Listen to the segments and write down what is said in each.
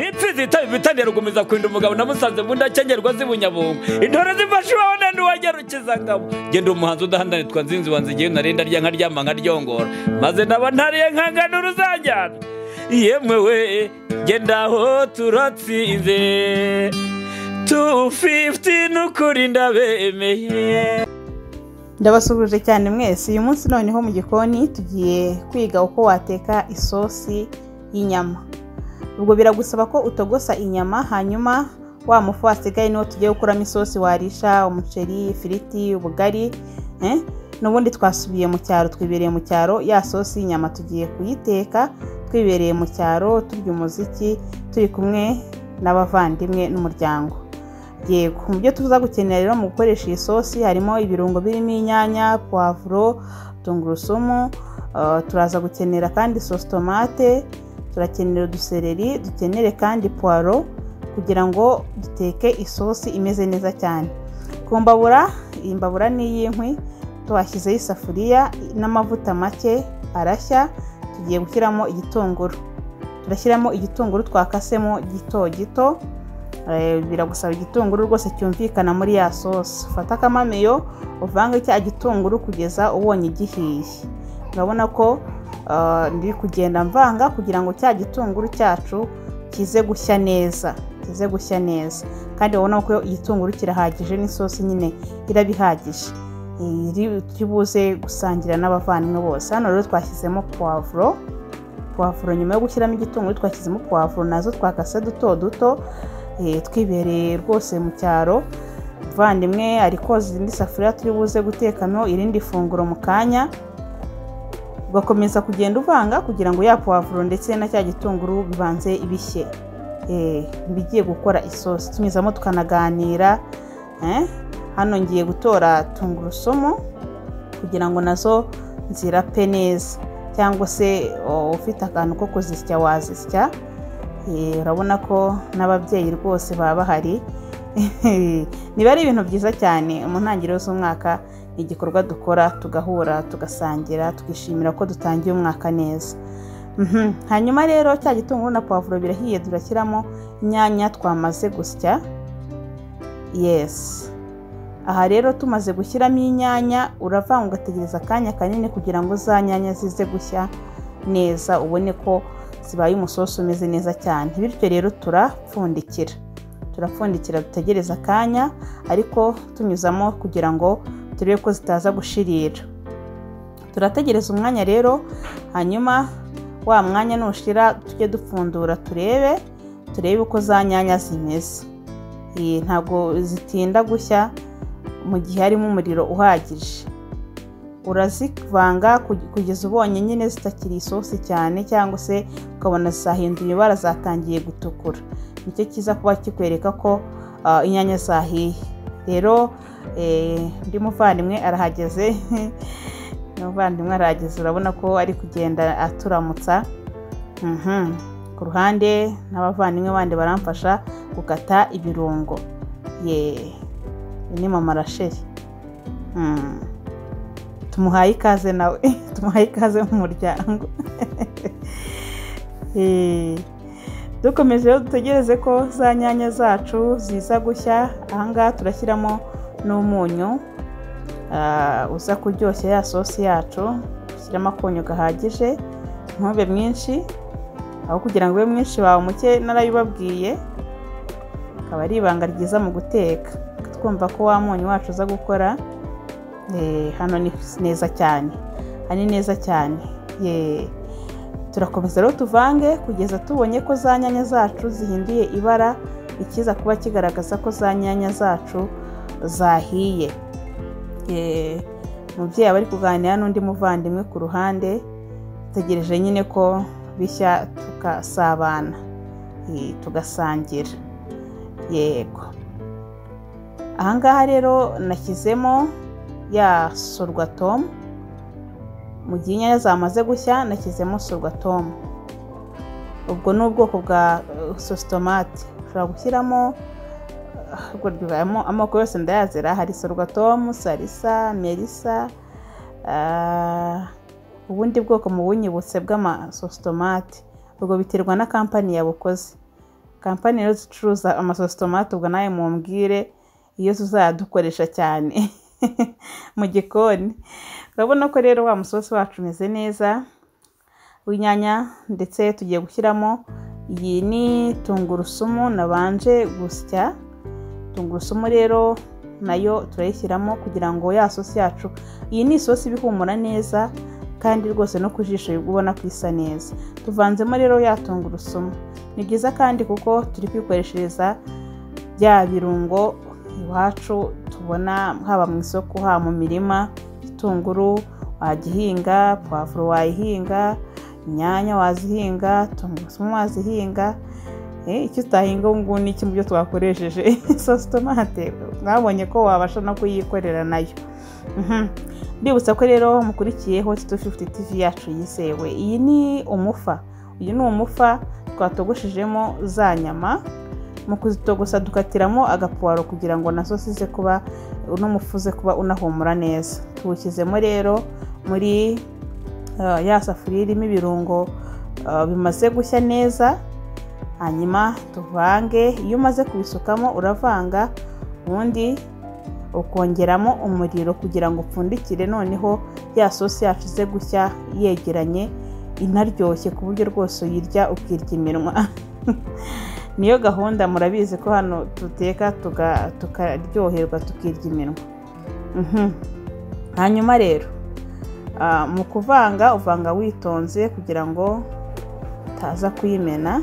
imfizi bitanira gumiza kwinda umugabo namusanze mu ndacengerwa z'Ibunyabungo intore zifashe ubona n'uwagerukiza ngabo genda umuhanzi udahandanitwa nzinzi wanzigiye narenda rya nkaryama nkaryongora maze ndaba ntariye nkangana uruzanjyana yemwe we genda aho turatsinze 250 n'ukuri ndabemeye. Ndabasubije cyane mwese. Uyu munsi noneho mu gikoni tugiye kwiga uko wateka isosi y'inyama. Ubwo biragusaba ko utogosa inyama hanyuma wa mufu wasigaye niwo tugiye gukuramo isosi warisha umuceri, ifiriti, ubugari, n'ubundi twasubiye mu cyaro, twibereye mu cyaro. Ya sosi y'inyama tugiye kuyiteka twibereye mu cyaro, turya umuziki, turi kumwe n'abavandimwe n'umuryango. Yego, mu byo tuza gukenera rero mu gukoresha iyi sosi harimo ibirungo birimo inyanya, poivro, tungurusumu, turaza gukenera kandi sauce tomate, turakenera udusereri, dukenere kandi poiro kugira ngo duteke isosi imeze neza cyane. Ku mbabura, iyi mbabura ni iy'inkwi, twashyizeho isafuriya n'amavuta make arashya, tugiye gushyiramo igitunguru. Turashyiramo igitunguru twakasemo gito gito. Biragusaba igitunguru rwose cyumvikana muri ya sosi. Fata akamameyo uvange cya gitunguru kugeza ubonye gihiye. Urabona ko ndi kugenda mvanga kugira ngo cya gitunguru cyacu kize gushya neza, kandi ubona ko igitunguru kirahagije n'isosi nyine irabihagije, kibuze gusangira n'abavandimwe bose. Hano rero twashyizemo poivro. Nyuma yo gushyiramo igitunguru twashyizemo poivro nazo twakase duto duto. Twibereye rwose mu cyaro. Vandimwe ariko izindi safuriya turi buze gutekamo irindi funguro mu kanya. Ugakomeza kugenda uvanga kugira ngo ya poivro ndetse na cya gitunguru bibanze ibishye. Bigiye gukora isosi. Tunyuzamo tukanaganira. Hano ngiye gutora tungurusumu kugira ngo nazo nzirape neza, cyangwa se ufite akantu ko kuzisya wazisya. Urabona ko n'ababyeyi rwose baba bahari. Niba ari ibintu byiza cyane mu ntangiriro z'umwaka, igikorwa dukora tugahura tugasangira tukishimira ko dutangiye umwaka neza. Hanyuma rero cya gitunguru na poivro birahiye, turashyiramo inyanya twamaze gusya. Yes, aha rero tumaze gushyiramo inyanya uravanga ugategereza akanya kanini kugira ngo za nyanya zize gushya neza, ubone ko zibaye umusosi umeze neza cyane. Bityo rero turapfundikira dutegereza akanya, ariko tunyuzamo kugira ngo turebe ko zitaza gushirira. Turategereza umwanya rero, hanyuma wa mwanya nushira tujye dupfundura turebe uko za nyanya zimeze. Ntabwo zitinda gushya mu gihe harimo umuriro uhagije. Urazivanga kugeza ubonye nyine zitakiri isosi cyane, cyangwa se ukabona zahinduye ibara zatangiye gutukura. Nicyo kiza kuba kikwereka ko inyanya zahiye. Rero undi muvandimwe arahageze. Urabona ko ari kugenda aturamutsa. Ku ruhande n'abavandimwe bandi baramfasha gukata ibirungo. Ni mama Rachel. Tumuhaye ikaze nawe. Tumuhaye ikaze mu muryango. Dukomeje dutegereze ko za nyanya zacu ziza gushya. Ahangaha turashyiramo n'umunyu uza kuryoshya ya sosi yacu. Dushyiramo akunyu gahagije, ntube mwinshi, aho kugira ngo ube mwinshi bawe muke narabibabwiye. Akaba ari ibanga ryiza mu guteka, twumva ko wa munyu wacu uza gukora. Hano ni neza cyane, turakomeza rero tuvange kugeza tubonye ko za nyanya zacu zihinduye ibara, ikiza kuba kigaragaza ko za nyanya zacu zahiye. Umubyeyi aba ari kuganira n'undi muvandimwe ku ruhande, tegereje nyine ko bishya tukasabana, tugasangira. Yego, ahangaha rero nashyizemo ya sorghum. Mu gihe inyanya zamaze gushya nashyizemo sorghum. Ubwo ni ubwoko bwa sauce tomate. Ushobora gushyiramo amoko yose ndayazira. Hari sorghum, salisa, melisa, ubundi bwoko mu bunyibutse bw'ama sauce tomate. Ubwo biterwa na kampani yabukoze. kampani rero zicuruza amasosi tomate, ubwo nawe mumbwire iyo tuzadukoresha cyane mu gikoni. Urabona ko rero wa musosi wacu umeze neza w'inyanya, ndetse tugiye gushyiramo iyi ni tungurusumu nabanje gusya. Tungurusumu rero nayo turayishyiramo kugira ngo ya sosi yacu, iyi ni isosi bihumura neza kandi rwose no kujisho ubona ko isa neza. Tuvanzemo rero ya tungurusumu, ni byiza kandi kuko turi kwikoreshereza bya birungo iwacu tubona haba mu isoko, haba mu mirima. Igitunguru wagihinga, pavuro wayihinga, inyanya wazihinga, tungurusumu wazihinga. Icyo utahinga ngo ni iki mu byo twakoresheje sosi tomate, mwabonye ko wabasha no kuyikorera nayo. Ndibutsa ko rero mukurikiye Hot 250 TV yacu yizewe. Iyi ni umufa, uyu ni umufa twatogoshejemo za nyama. Mu kuzitogosa dukatiramo agapuwaro kugira ngo na sosi ze kuba n'umufuze kuba unahumura neza. Tuwushyizemo rero muri ya safuriya irimo ibirungo bimaze gushya neza, hanyuma tuvange. Iyo umaze kubisukamo uravanga, ubundi ukongeramo umuriro kugira ngo upfundikire, noneho ya sosi yacu ize gushya yegeranye inaryoshye ku buryo rwose uyirya ukirya iminwa. Niyo gahunda, murabizi ko hano tuteka tukaryoherwa tukirya iminwa. Hanyuma rero mu kuvanga uvanga witonze kugira ngo utaza kuyimena,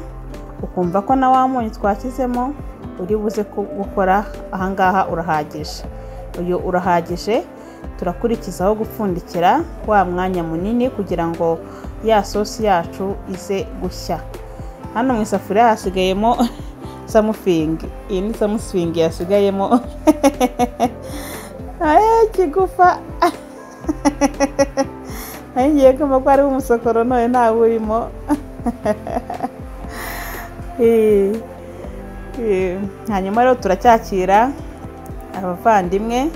ukumva ko na wa munyu twashyizemo uri buze gukora ahangaha urahagije. Uyu urahagije. Turakurikizaho gupfundikira wa mwanya munini kugira ngo ya sosi yacu ize gushya. Hano mu isafuriya hasigayemo samufingi. Iyi ni samufingi yasigayemo kigufa. Ngiye kumva ko ari umusokoro none ntawe urimo. Hanyuma rero turacyakira abavandimwe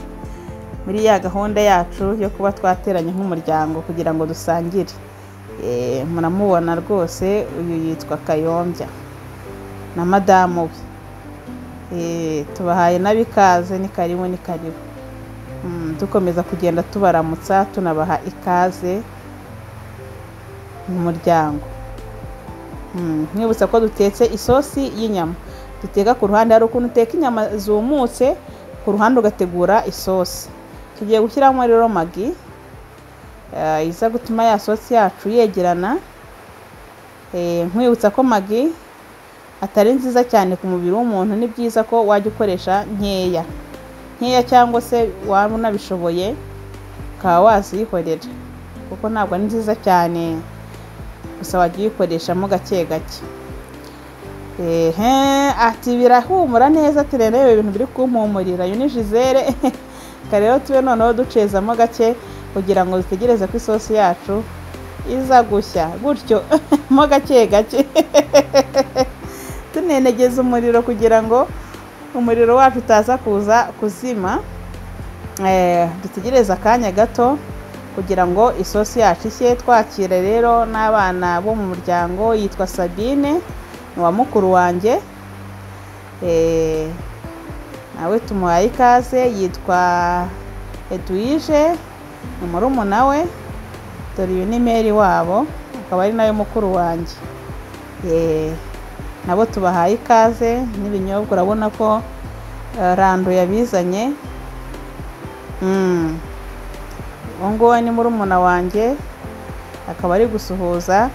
muri ya gahunda yacu yo kuba twateranye nk'umuryango kugira ngo dusangire. Muramubona rwose, uyu yitwa Kayombya na madamu we. Tubahaye n'abikaze, ni karibu ni karibu. Dukomeza kugenda tubaramutsa tunabaha ikaze mu muryango. Mwibutsa ko dutetse isosi y'inyama. Duteka ku ruhande, hari ukuntu uteka inyama zumutse ku ruhande ugategura isosi. Tugiye gushyiramo rero magi iza gutuma ya sosi yacu yegerana. Mwibutsa ko magi atari nziza cyane ku mubiri w'umuntu. Ni byiza ko wajya ukoresha nkeya cyangwa se waba unabishoboye ukaba wazihorera, kuko ntabwo ari nziza cyane, gusa wajya uyikoreshamo gake gake. Ati birahumura neza, turebe ibintu biri kumpumurira. Uyu ni Gisele. Rero tube noneho ducezamo gake kugira ngo dutegereze ko isosi yacu iza gushya gutyo mo gake gake. Tunenegeza umuriro kugira ngo umuriro wacu utaza kuza kuzima. Dutegereza akanya gato kugira ngo isosi yacu ishye. Twakira rero n'abana bo mu muryango. Yitwa Sabine, ni wa mukuru wanjye. Nawe tumuhaye ikaze. Yitwa Edwige, ni murumuna we. Dore uyu ni Mary wabo, akaba ari nawe mukuru wanjye. Nabo tubahaye ikaze n'ibinyobwa. Urabona ko Rando yabizanye. Uwo nguwo ni murumuna wanjye, akaba ari gusuhuza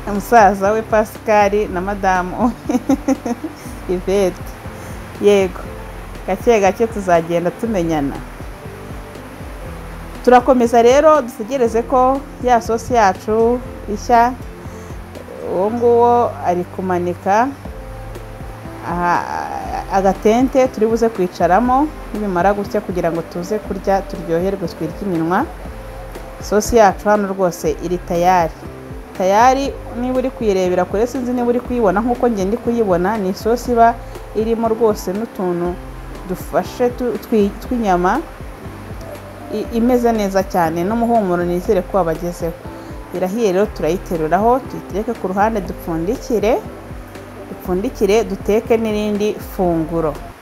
umusaza we Pascal na madamu Yvette. Yego, gake gake tuzagenda tumenyana. Turakomeza rero dutegereze ko ya sosi yacu ishya. Uwo nguwo ari kumanika agatente turi buze kwicaramo nibimara gutya kugira ngo tuze kurya turyoherwe twirye iminwa. Sosi yacu hano rwose iri tayari. Niba uri kuyirebera kure, sinzi niba uri kuyibona nkuko njye ndi kuyibona. Ni sosi iba irimo rwose n'utuntu dufashe tw'inyama, imeze neza cyane, n'umuhumuro nizere ko wabagezeho. Irahiye rero turayiteruraho, tuyitereke ku ruhande dupfundikire. dupfundikire duteke n'irindi funguro.